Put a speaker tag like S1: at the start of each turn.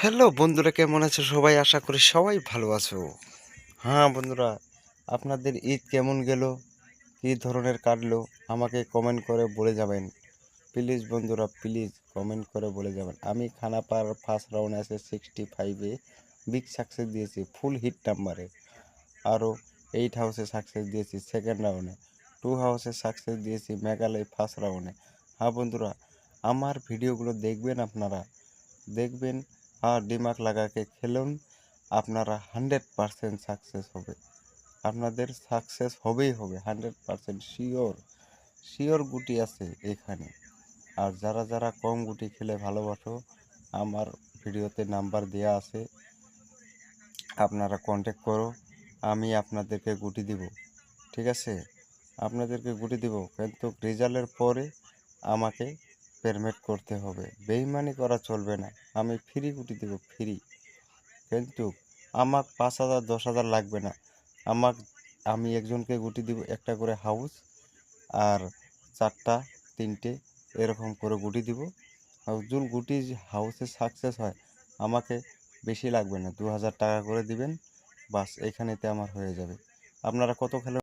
S1: Hello বন্ধুরা, কেমন আছো সবাই? আশা করি সবাই ভালো আছো। হ্যাঁ বন্ধুরা, আপনাদের ঈদ কেমন গেল, কী ধরনের কাটলো, আমাকে কমেন্ট করে বলে যাবেন। প্লিজ বন্ধুরা, প্লিজ কমেন্ট করে বলে যাবেন। আমি খানাপাড়ার ফার্স্ট রাউন্ড আছে 65-এ বিগ সাকসেস দিয়েছি, ফুল হিট নাম্বারে। আরও 8 হাউসে সাকসেস দিয়েছি সেকেন্ড রাউন্ডে, 2 হাউসে সাকসেস দিয়েছি মেঘালয় ফার্স্ট রাউন্ডে। হ্যাঁ বন্ধুরা, আমার ভিডিওগুলো দেখবেন, আপনারা দেখবেন আর দিমাগ লাগাকে খেলুন। আপনারা 100% সাকসেস হবে, আপনাদের সাকসেস হবেই হবে, 100% শিওর। শিওর গুটি আছে এখানে। আর যারা যারা কম গুটি খেলে ভালোবাসো, আমার ভিডিওতে নাম্বার দেওয়া আছে, আপনারা কন্ট্যাক্ট করো, আমি আপনাদেরকে গুটি দিব। ঠিক আছে, আপনাদেরকে গুটি দিব, কিন্তু রেজাল্টের পরে আমাকে পেমেন্ট করতে হবে, বেইমানি করা চলবে না। আমি ফ্রি গুটি দেব, ফ্রি। কিন্তু আমার 5,000 10,000 লাগবে না। আমার আমি একজনকে গুটি দিব, একটা করে হাউস আর 4টা 3টে এরকম করে গুটি দিব। একজন গুটি হাউসে সাকসেস হয়, আমাকে বেশি লাগবে না, 2,000 টাকা করে দিবেন, বাস এখানেতে আমার হয়ে যাবে। আপনারা কত খেলেন?